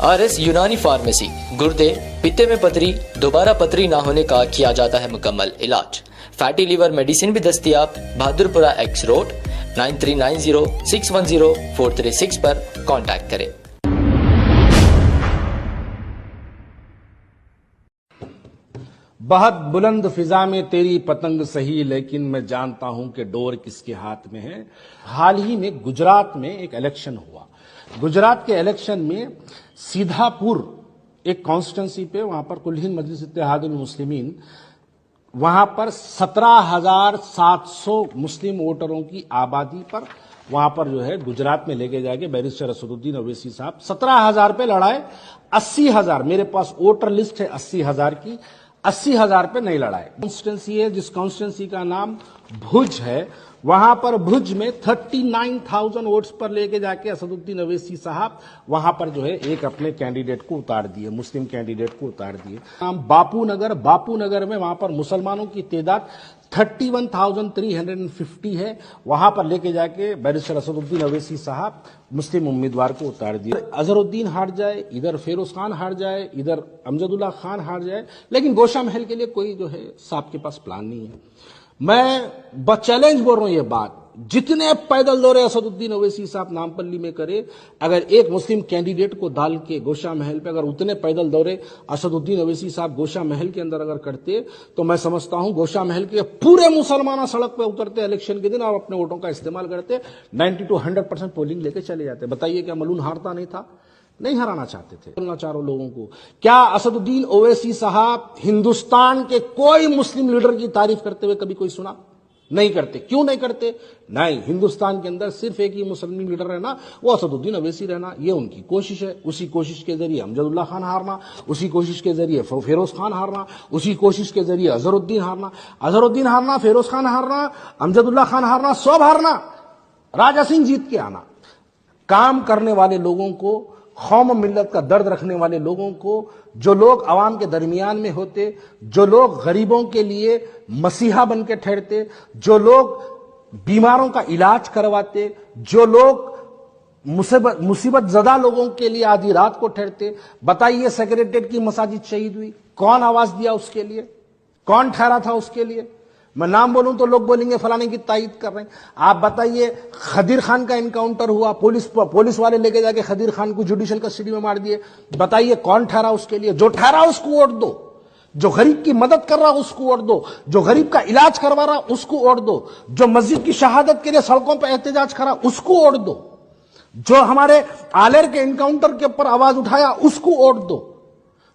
RS यूनानी pharmacy, गुर्दे, पित्ते में पथरी, दोबारा पथरी ना होने का किया जाता है मुकम्मल इलाज। फैटी लीवर मेडिसिन भी दस्तयाब। बहादुरपुरा एक्स रोड 9390610436 पर कांटेक्ट करें। बहुत बुलंद फिजा में तेरी पतंग सही, लेकिन मैं जानता हूं कि डोर किसके हाथ में है। हाल ही में गुजरात में एक इलेक्शन हुआ। गुजरात के इलेक्शन में सीधापुर एक कॉन्स्टिट्यूंसी पे, वहां पर कुल हिंद मजलिस इत्तेहादुल मुस्लिमीन, वहां पर 17,700 मुस्लिम वोटरों की आबादी पर वहां पर जो है गुजरात में लेके जाके बैरिस्टर असदुद्दीन ओवैसी साहब 17,000 पे लड़ाए। 80,000 मेरे पास वोटर लिस्ट है 80,000 की, 80,000 पे नहीं लड़ाए। कॉन्स्टिट्यूंसी है जिस कॉन्स्टिट्यूंसी का नाम भुज है, वहां पर भुज में 39,000 वोट्स पर लेके जाके असदुद्दीन ओवैसी साहब वहां पर जो है एक अपने कैंडिडेट को उतार दिए, मुस्लिम कैंडिडेट को उतार दिए। नाम बापू नगर में वहां पर मुसलमानों की तादाद 31,350 है। वहां पर लेके जाके बैरिस्टर असदुद्दीन ओवैसी साहब मुस्लिम उम्मीदवार को उतार दिए। अजहरुद्दीन हार जाए, इधर फिरोज खान हार जाए, इधर अमजदुल्ला खान हार जाए, लेकिन गोशा महल के लिए कोई जो है साहब के पास प्लान नहीं है। मैं चैलेंज बोल रहा हूं, ये बात जितने पैदल दौरे असदुद्दीन ओवैसी साहब नामपल्ली में करे, अगर एक मुस्लिम कैंडिडेट को डाल के गोशा महल पे अगर उतने पैदल दौरे असदुद्दीन ओवैसी साहब गोशा महल के अंदर अगर करते, तो मैं समझता हूं गोशा महल के पूरे मुसलमान सड़क पे उतरते इलेक्शन के दिन और अपने वोटों का इस्तेमाल करते, 90 to 100% पोलिंग लेके चले जाते। बताइए क्या मलून हारता नहीं था? नहीं हराना चाहते थे। बोलना चारों लोगों को, क्या असदुद्दीन ओवैसी साहब हिंदुस्तान के कोई मुस्लिम लीडर की तारीफ करते हुए कभी कोई सुना? नहीं करते। क्यों नहीं करते? नहीं, हिंदुस्तान के अंदर सिर्फ एक ही मुस्लिम लीडर रहना, वो असदुद्दीन ओवैसी रहना, ये उनकी कोशिश है। उसी कोशिश के जरिए अमजदुल्ला खान हारना, उसी कोशिश के जरिए फिरोज खान हारना, उसी कोशिश के जरिए अजहरुद्दीन हारना, फिरोज खान हारना, अमजदुल्ला खान हारना, सब हारना, राजा सिंह जीत के आना। काम करने वाले लोगों को, कौम मिल्लत का दर्द रखने वाले लोगों को, जो लोग अवाम के दरमियान में होते, जो लोग गरीबों के लिए मसीहा बन के ठहरते, जो लोग बीमारों का इलाज करवाते, जो लोग मुसीबत ज़दा लोगों के लिए आधी रात को ठहरते। बताइए, सेक्रेटरीट की मसाजिद शहीद हुई, कौन आवाज दिया उसके लिए? कौन ठहरा था उसके लिए? मैं नाम बोलूं तो लोग बोलेंगे फलाने की तायीद कर रहे हैं। आप बताइए, खदीर खान का एनकाउंटर हुआ, पुलिस वाले लेके जाके खदीर खान को जुडिशियल कस्टडी में मार दिए। बताइए कौन ठहरा उसके लिए? जो ठहरा उसको वोट दो, जो गरीब की मदद कर रहा उसको वोट दो, जो गरीब का इलाज करवा रहा उसको वोट दो, जो मस्जिद की शहादत के लिए सड़कों पर एहतजाज करा उसको वोट दो, जो हमारे आलेर के एनकाउंटर के ऊपर आवाज उठाया उसको वोट दो,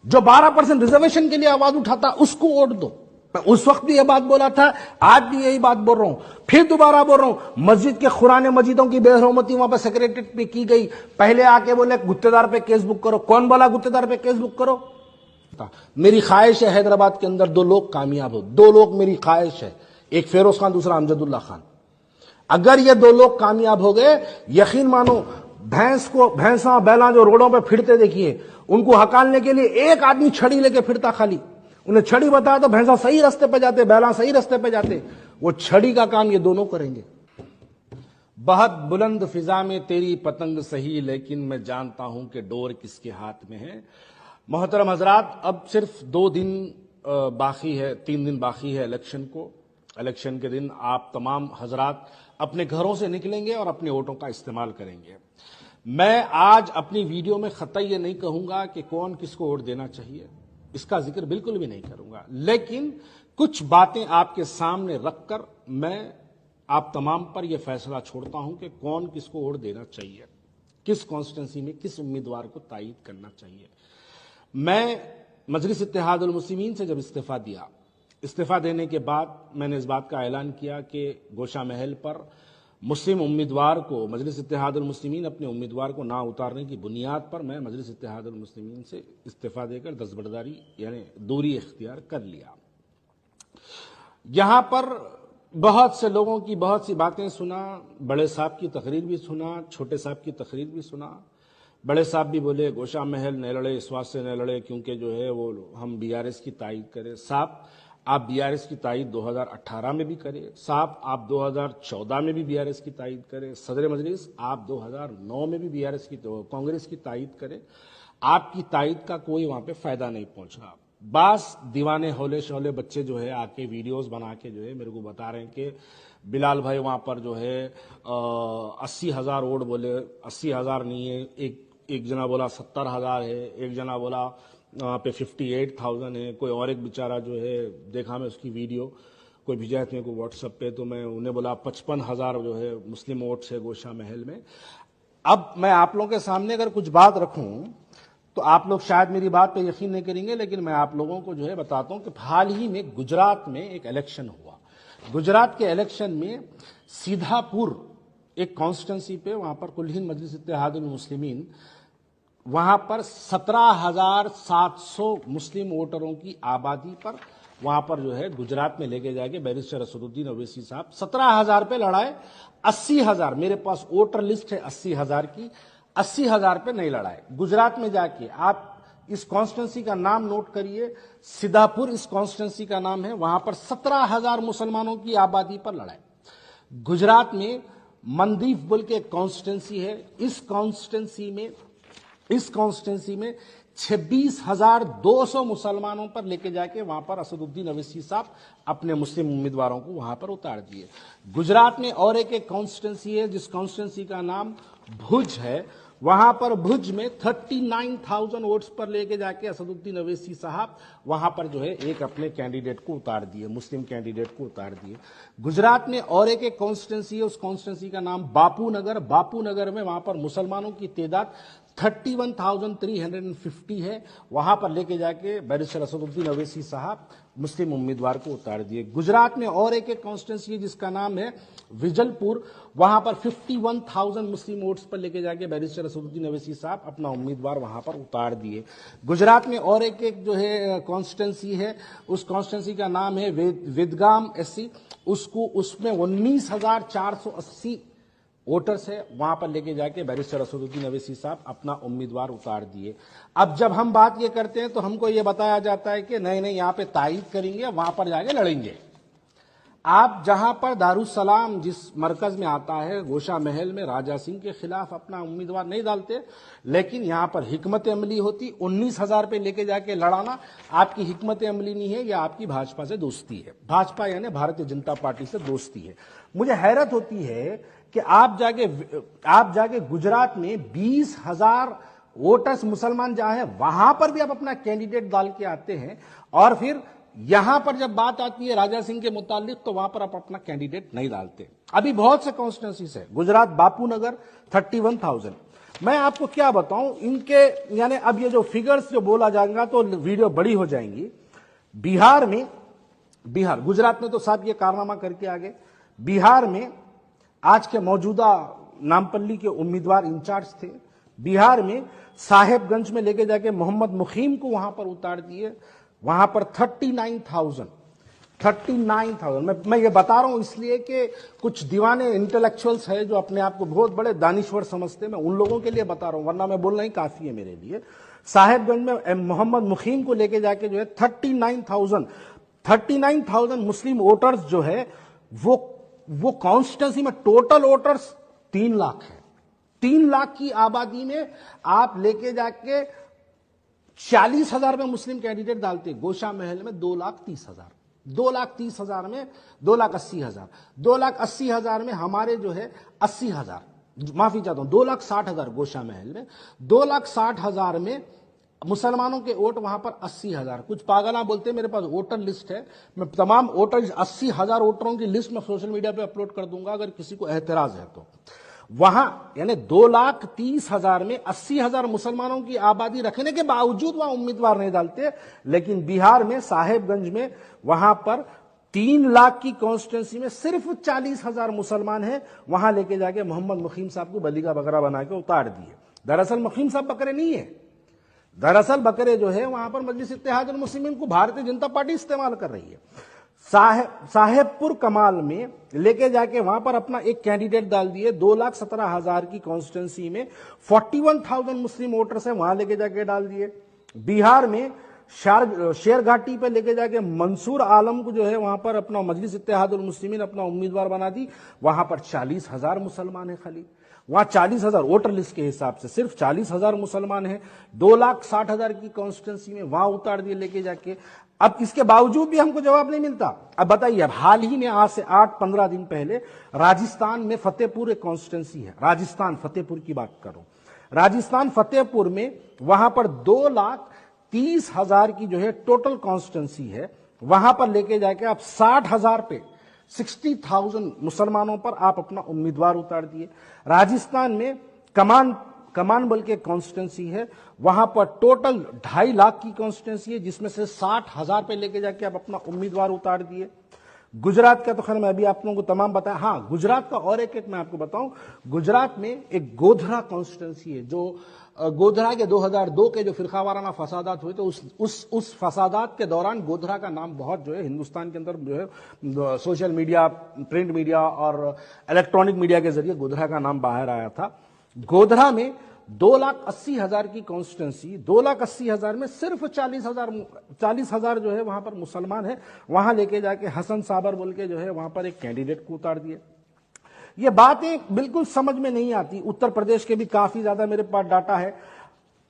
जो 12% रिजर्वेशन के लिए आवाज उठाता उसको वोट दो। मैं उस वक्त भी यह बात बोला था, आज भी यही बात बोल रहा हूं, फिर दोबारा बोल रहा हूं। मस्जिद के खुराने मस्जिदों की बेहरमती वहां पर सेक्रेटरीट पे की गई, पहले आके बोले गुत्तेदार पे केस बुक करो। कौन बोला गुत्तेदार पे केस बुक करो? मेरी ख्वाहिश है हैदराबाद के अंदर 2 लोग कामयाब हो, 2 लोग मेरी ख्वाहिश है, एक फिरोज खान, दूसरा अमजदुल्ला खान। अगर ये 2 लोग कामयाब हो गए, यकीन मानो, भैंसा बैला जो रोडों पर फिरते देखिए, उनको हकालने के लिए एक आदमी छड़ी लेके फिरता, खाली उन्हें छड़ी बताया तो भैंसा सही रास्ते पे जाते, बैला सही रास्ते पे जाते। वो छड़ी का काम ये दोनों करेंगे। बहुत बुलंद फिजा में तेरी पतंग सही, लेकिन मैं जानता हूं कि डोर किसके हाथ में है। मोहतरम हजरात, अब सिर्फ 2 दिन बाकी है, 3 दिन बाकी है इलेक्शन को। इलेक्शन के दिन आप तमाम हजरात अपने घरों से निकलेंगे और अपने वोटों का इस्तेमाल करेंगे। मैं आज अपनी वीडियो में खत्ता ये नहीं कहूंगा कि कौन किसको वोट देना चाहिए, इसका जिक्र बिल्कुल भी नहीं करूंगा, लेकिन कुछ बातें आपके सामने रखकर मैं आप तमाम पर यह फैसला छोड़ता हूं कि कौन किसको वोट देना चाहिए, किस कॉन्स्टिट्यूंसी में किस उम्मीदवार को तायीद करना चाहिए। मैं मजलिस इत्तेहादुल मुस्लिमीन से जब इस्तीफा देने के बाद मैंने इस बात का ऐलान किया कि गोशा महल पर मुस्लिम उम्मीदवार को, मजलिस इत्तेहादुल मुस्लिमीन अपने उम्मीदवार को ना उतारने की बुनियाद पर मैं मजलिस इत्तेहादुल मुस्लिमीन से इस्तीफा देकर दस्तबरदारी यानी दूरी इख्तियार कर लिया। यहां पर बहुत से लोगों की बहुत सी बातें सुना, बड़े साहब की तकरीर भी सुना, छोटे साहब की तकरीर भी सुना। बड़े साहब भी बोले गोशा महल न लड़े, इस बात से न लड़े क्योंकि जो है वो हम BRS की तायीद करें। साहब, आप BRS की तायीद 2018 में भी करें, साहब आप 2014 में भी BRS की तायीद करें, सदर मजलिस आप 2009 में भी BRS की, कांग्रेस की तायीद करें। आपकी तायद का कोई वहां पे फायदा नहीं पहुंचा। बास दीवाने हौले शौले बच्चे जो है आके वीडियोस बना के जो है मेरे को बता रहे हैं कि बिलाल भाई वहां पर जो है 80,000 वोट बोले, 80,000 नहीं है, एक जना बोला 70,000 है, एक जना बोला वहां पे 58,000 है। कोई और एक बेचारा जो है देखा मैं उसकी वीडियो, कोई भेजा मेरे को व्हाट्सएप पे, तो मैं उन्हें बोला 55,000 जो है मुस्लिम वोट्स है गोशा महल में। अब मैं आप लोगों के सामने अगर कुछ बात रखूं तो आप लोग शायद मेरी बात पे यकीन नहीं करेंगे, लेकिन मैं आप लोगों को जो है बताता हूं कि हाल ही में गुजरात में एक इलेक्शन हुआ। गुजरात के इलेक्शन में सीधापुर एक कॉन्स्टिट्यूंसी पे, वहां पर कुल हिंद मजलिस इत्तेहादुल मुस्लिमीन, वहां पर 17,700 मुस्लिम वोटरों की आबादी पर वहां पर जो है गुजरात में लेके जाके बैरिस्टर असदुद्दीन ओवैसी साहब 17,000 पे लड़ाए। 80,000 मेरे पास वोटर लिस्ट है 80,000 की, 80,000 पे नहीं लड़ाए। गुजरात में जाके आप इस कॉन्स्टिट्यूंसी का नाम नोट करिए, सीधापुर इस कॉन्स्टिट्यूंसी का नाम है, वहां पर 17,000 मुसलमानों की आबादी पर लड़ाए। गुजरात में मंदीप बोल के एक कॉन्स्टिट्यूंसी है, इस कॉन्स्टिट्यूंसी में 26,200 मुसलमानों पर लेके जाके वहां पर असदुद्दीन ओवैसी साहब अपने मुस्लिम उम्मीदवारों को वहां पर उतार दिए। गुजरात में और एक कॉन्स्टिट्यूंसी है जिस कॉन्स्टिट्यूंसी का नाम भुज है, वहां पर भुज में 39,000 वोट्स पर लेके जाके असदुद्दीन ओवैसी साहब वहां पर जो है एक अपने कैंडिडेट को उतार दिए, मुस्लिम कैंडिडेट को उतार दिए। गुजरात में और एक कॉन्स्टिट्यूंसी है, उस कॉन्स्टिट्यूंसी का नाम बापू नगर। बापू नगर में वहां पर मुसलमानों की तादाद 31,350 है, वहां पर लेके जाके बैरिस्टर असदुद्दीन ओवैसी साहब मुस्लिम उम्मीदवार को उतार दिए। गुजरात में और एक कॉन्स्टिट्यूंसी है जिसका नाम है विजलपुर, वहां पर 51,000 मुस्लिम वोट्स पर लेके जाके बैरिस्टर असदुद्दीन ओवैसी साहब अपना उम्मीदवार वहां पर उतार दिए। गुजरात में और एक जो है कॉन्स्टिट्यूंसी है, उस कॉन्स्टिट्यूंसी का नाम है विदगाम एससी, उसमें 19,480 वोटर्स है, वहां पर लेके जाके बैरिस्टर असदुद्दीन ओवैसी साहब अपना उम्मीदवार उतार दिए। अब जब हम बात ये करते हैं तो हमको ये बताया जाता है कि नहीं यहां पे तायद करेंगे, वहां पर जाके लड़ेंगे। आप जहां पर दारुसलाम जिस मरकज में आता है गोशा महल में, राजा सिंह के खिलाफ अपना उम्मीदवार नहीं डालते, लेकिन यहां पर हिकमत अमली होती। 19,000 पे लेके जाके लड़ाना आपकी हिकमत अमली नहीं है, या आपकी भाजपा से दोस्ती है। भाजपा यानी भारतीय जनता पार्टी से दोस्ती है। मुझे हैरत होती है कि आप जाके गुजरात में 20,000 वोटर्स मुसलमान जहां है वहां पर भी आप अपना कैंडिडेट डाल के आते हैं, और फिर यहां पर जब बात आती है राजा सिंह के मुतालिक तो वहां पर आप अपना कैंडिडेट नहीं डालते। अभी बहुत से कॉन्स्टिट्यूंसीज है, गुजरात बापू नगर 31,000। मैं आपको क्या बताऊं इनके, यानी अब ये जो फिगर्स जो बोला जाएगा तो वीडियो बड़ी हो जाएंगी। बिहार गुजरात में तो साहब ये कारनामा करके आगे। बिहार में आज के मौजूदा नामपल्ली के उम्मीदवार इंचार्ज थे। बिहार में साहेबगंज में लेके जाके मोहम्मद मुखीम को वहां पर उतार दिए, वहां पर 39,000। मैं ये बता रहा हूं इसलिए कि कुछ दीवाने इंटेलेक्चुअल्स है जो अपने आप को बहुत बड़े दानिश्वर समझते हैं, मैं उन लोगों के लिए बता रहा हूं, वरना मैं बोलना ही काफी है मेरे लिए। साहेबगंज में मोहम्मद मुखीम को लेके जाके जो है 39,000 मुस्लिम वोटर्स जो है वो कॉन्स्टिट्यूंसी में टोटल वोटर्स 3 लाख है। 3 लाख की आबादी में आप लेके जाके 40,000 में मुस्लिम कैंडिडेट डालते। गोशा महल में 2,30,000, 2,30,000 में 2,80,000, 2,80,000 में हमारे जो है 80,000, माफी चाहता हूं 2,60,000 गोशा महल में, 2,60,000 में मुसलमानों के वोट वहां पर 80,000। कुछ पागला बोलते हैं मेरे पास वोटर लिस्ट है, मैं तमाम वोटर 80,000 वोटरों की लिस्ट में सोशल मीडिया पे अपलोड कर दूंगा अगर किसी को एतराज है तो। वहां यानी 2,30,000 में 80,000 मुसलमानों की आबादी रखने के बावजूद वहां उम्मीदवार नहीं डालते। लेकिन बिहार में साहेबगंज में वहां पर 3 लाख की कॉन्स्टिट्यूंसी में सिर्फ 40,000 मुसलमान हैं, वहां लेके जाके मोहम्मद मुखीम साहब को बली का बकरा बना के उतार दिए। दरअसल मुखीम साहब बकरे नहीं है, दरअसल बकरे जो है वहां पर मजलिस इत्तेहादुल मुस्लिमीन को भारतीय जनता पार्टी इस्तेमाल कर रही है। साहेबपुर कमाल में लेके जाके वहां पर अपना एक कैंडिडेट डाल दिए। 2,17,000 की कॉन्स्टिट्यूंसी में 41,000 मुस्लिम वोटर्स हैं, वहां लेके जाके डाल दिए। बिहार में शेरघाटी पे लेके जाके मंसूर आलम को जो है वहां पर अपना मजलिस इत्तेहादुल मुस्लिमीन अपना उम्मीदवार बना दी, वहां पर 40,000 मुसलमान है खाली। वहां 40,000 वोटर लिस्ट के हिसाब से सिर्फ 40,000 मुसलमान हैं। 2,60,000 की कॉन्स्टिट्यूंसी में वहां उतार दिए लेके जाके। अब इसके बावजूद भी हमको जवाब नहीं मिलता। अब बताइए, अब हाल ही में आज से 8-15 दिन पहले राजस्थान में फतेहपुर एक कॉन्स्टिट्यूंसी है, राजस्थान फतेहपुर की बात करो, राजस्थान फतेहपुर में वहां पर 2,30,000 की जो है टोटल कॉन्स्टिट्यूंसी है। वहां पर लेके जाके आप 60,000 पे 60,000 मुसलमानों पर आप अपना उम्मीदवार उतार दिए। राजस्थान में कमान बल के कॉन्स्टिट्यूंसी है, वहां पर टोटल 2.5 लाख की कॉन्स्टिट्यूंसी है, जिसमें से 60,000 पे लेके जाके आप अपना उम्मीदवार उतार दिए। गुजरात का तो खैर मैं अभी आप लोगों को तमाम बताया। हां, गुजरात का और एक मैं आपको बताऊं, गुजरात में एक गोधरा कॉन्स्टिट्यूंसी है, जो गोधरा के 2002 के जो फिरकावाराना फसादात हुए थे, उस फसादात के दौरान गोधरा का नाम बहुत जो है हिंदुस्तान के अंदर जो है सोशल मीडिया, प्रिंट मीडिया और इलेक्ट्रॉनिक मीडिया के जरिए गोधरा का नाम बाहर आया था। गोधरा में 2,80,000 की कॉन्स्टिट्यूंसी, 2,80,000 में सिर्फ 40,000 जो है वहां पर मुसलमान है। वहां लेके जाके हसन साबर बोल के जो है वहां पर एक कैंडिडेट को उतार दिए। ये बातें बिल्कुल समझ में नहीं आती। उत्तर प्रदेश के भी काफी ज्यादा मेरे पास डाटा है।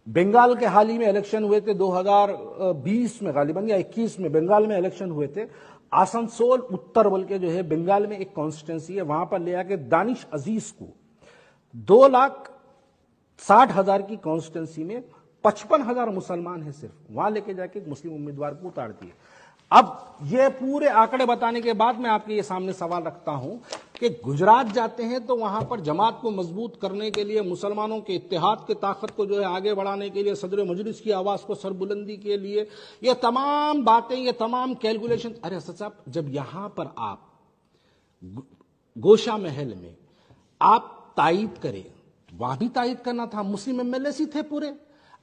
बंगाल के हाल ही में इलेक्शन हुए थे 2020 में गालिबन या 21 में बंगाल में इलेक्शन हुए थे। आसनसोल उत्तर बोल के जो है बंगाल में एक कॉन्स्टिट्यूंसी है, वहां पर ले आके दानिश अजीज को 2,60,000 की कॉन्स्टिट्यूंसी में 55,000 मुसलमान है सिर्फ, वहां लेके जाके एक मुस्लिम उम्मीदवार को उतार दिए। अब ये पूरे आंकड़े बताने के बाद मैं आपके ये सामने सवाल रखता हूं कि गुजरात जाते हैं तो वहां पर जमात को मजबूत करने के लिए, मुसलमानों के इत्तेहाद की ताकत को जो है आगे बढ़ाने के लिए, सदर मजलिस की आवाज को सरबुलंदी के लिए, ये तमाम बातें, ये तमाम कैलकुलेशन। अरे असद साहब, जब यहां पर आप गोशा महल में आप तायद करें, वहां भी तायद करना था, मुस्लिम एमएलए ही थे पूरे।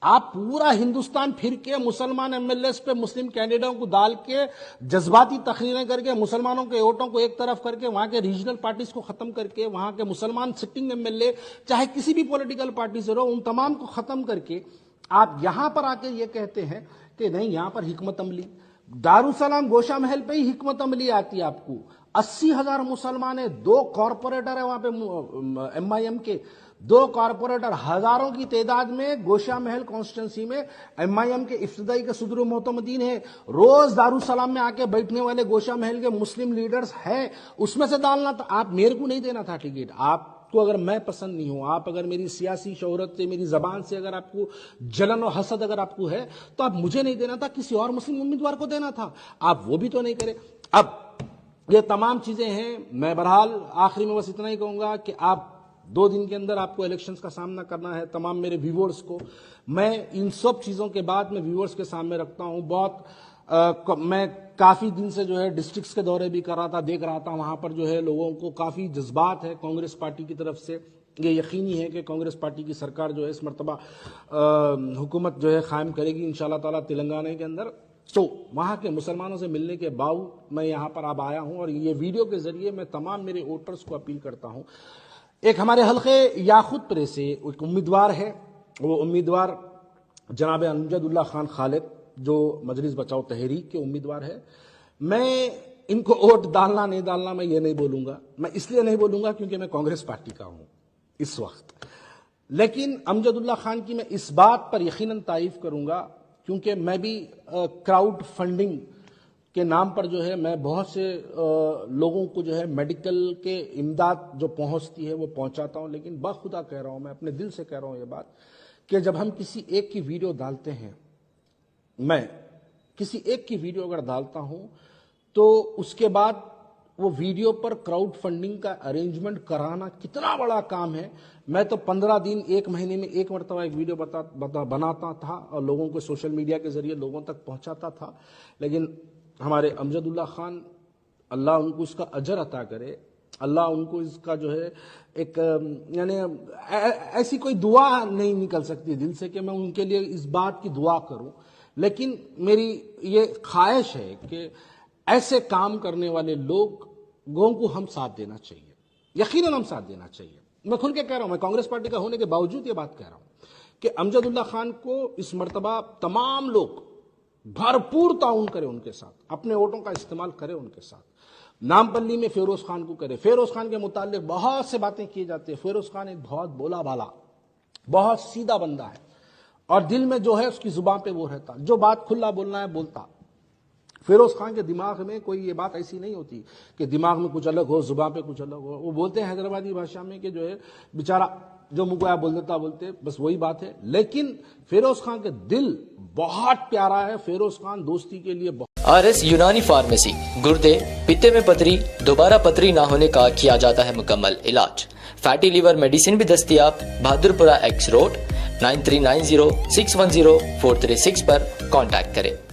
आप पूरा हिंदुस्तान फिर के मुसलमान एमएलए पे मुस्लिम कैंडिडेटों को डाल के जज्बाती तकरीरें करके मुसलमानों के वोटों को एक तरफ करके वहां के रीजनल पार्टीज को खत्म करके वहां के मुसलमान सिटिंग एमएलए चाहे किसी भी पॉलिटिकल पार्टी से रहो उन तमाम को खत्म करके आप यहां पर आके ये कहते हैं कि नहीं, यहां पर हिकमत अमली, दारुसलाम गोशा महल पे ही हिकमत अमली आती है आपको। 80,000 मुसलमान है, 2 कॉरपोरेटर है वहां पे एमआईएम के, 2 कॉरपोरेटर, हजारों की तादाद में गोशा महल कॉन्स्टिट्यूंसी में एमआईएम के इफ्तिदाई के सदर मोहतमदीन है। रोज दारुसलाम में आके बैठने वाले गोशा महल के मुस्लिम लीडर्स हैं, उसमें से डालना था। आप मेरे को नहीं देना था टिकट। आपको अगर मैं पसंद नहीं हूं, आप अगर मेरी सियासी शोहरत से, मेरी जबान से अगर आपको जलन और हसद अगर आपको है, तो आप मुझे नहीं देना था, किसी और मुस्लिम उम्मीदवार को देना था। आप वो भी तो नहीं करे। अब ये तमाम चीजें हैं। मैं बहरहाल आखिरी में बस इतना ही कहूंगा कि आप 2 दिन के अंदर आपको इलेक्शंस का सामना करना है। तमाम मेरे व्यूवर्स को मैं इन सब चीजों के बाद मैं व्यूवर्स के सामने रखता हूं। मैं काफी दिन से जो है डिस्ट्रिक्ट्स के दौरे भी कर रहा था, देख रहा था वहां पर जो है लोगों को काफी जज्बात है कांग्रेस पार्टी की तरफ से। ये यकीनी है कि कांग्रेस पार्टी की सरकार जो है इस मरतबा हुकूमत जो है कायम करेगी इंशाल्लाह ताला तेलंगाना के अंदर। तो वहां के मुसलमानों से मिलने के बाद मैं यहां पर अब आया हूं और ये वीडियो के जरिए मैं तमाम मेरे वोटर्स को अपील करता हूं। एक हमारे हल्के याखुतपुरे से एक उम्मीदवार है, वो उम्मीदवार जनाब अमजदुल्ला खान खालिद, जो मजलिस बचाओ तहरीक के उम्मीदवार है। मैं इनको वोट डालना नहीं डालना मैं ये नहीं बोलूंगा। मैं इसलिए नहीं बोलूंगा क्योंकि मैं कांग्रेस पार्टी का हूं इस वक्त, लेकिन अमजदुल्ला खान की मैं इस बात पर यकीनन तारीफ करूंगा क्योंकि मैं भी क्राउड फंडिंग के नाम पर जो है मैं बहुत से लोगों को जो है मेडिकल के इमदाद जो पहुंचती है वो पहुंचाता हूं। लेकिन बाखुदा कह रहा हूं, मैं अपने दिल से कह रहा हूं ये बात कि जब हम किसी एक की वीडियो डालते हैं, मैं किसी एक की वीडियो अगर डालता हूं तो उसके बाद वो वीडियो पर क्राउड फंडिंग का अरेंजमेंट कराना कितना बड़ा काम है। मैं तो 15 दिन 1 महीने में एक मरतबा एक वीडियो बनाता था और लोगों को सोशल मीडिया के जरिए लोगों तक पहुंचाता था। लेकिन हमारे अमजदुल्ला खान, अल्लाह उनको इसका अजर अता करे, अल्लाह उनको इसका जो है एक यानी ऐसी कोई दुआ नहीं निकल सकती दिल से कि मैं उनके लिए इस बात की दुआ करूं। लेकिन मेरी ये ख्वाहिश है कि ऐसे काम करने वाले लोगों को हम साथ देना चाहिए, यकीनन हम साथ देना चाहिए। मैं खुल के कह रहा हूं, मैं कांग्रेस पार्टी का होने के बावजूद ये बात कह रहा हूं कि अमजदुल्ला खान को इस मर्तबा तमाम लोग भरपूर ताउन करें उनके साथ, अपने वोटों का इस्तेमाल करें उनके साथ। नामपल्ली में फिरोज खान को करे। फिरोज खान के मुताल्लिक बहुत से बातें किए जाते हैं। फिरोज खान एक बहुत बोला भाला, बहुत सीधा बंदा है और दिल में जो है उसकी जुबान पे वो रहता, जो बात खुला बोलना है बोलता। फिरोज खान के दिमाग में कोई ये बात ऐसी नहीं होती कि दिमाग में कुछ अलग हो, जुबान पे कुछ अलग हो। वो बोलते हैं हैदराबादी भाषा में कि जो है बेचारा जो मुंह को आया बोल देता, बोलते बस वही बात है। लेकिन फिरोज खान के दिल बहुत प्यारा है। फिरोज खान दोस्ती के लिए RS यूनानी फार्मेसी, गुर्दे, पित्ते में पथरी, दोबारा पथरी ना होने का किया जाता है मुकम्मल इलाज। फैटी लीवर मेडिसिन भी दस्तयाब। बहादुरपुरा X रोड 9390610436 पर कांटेक्ट करें।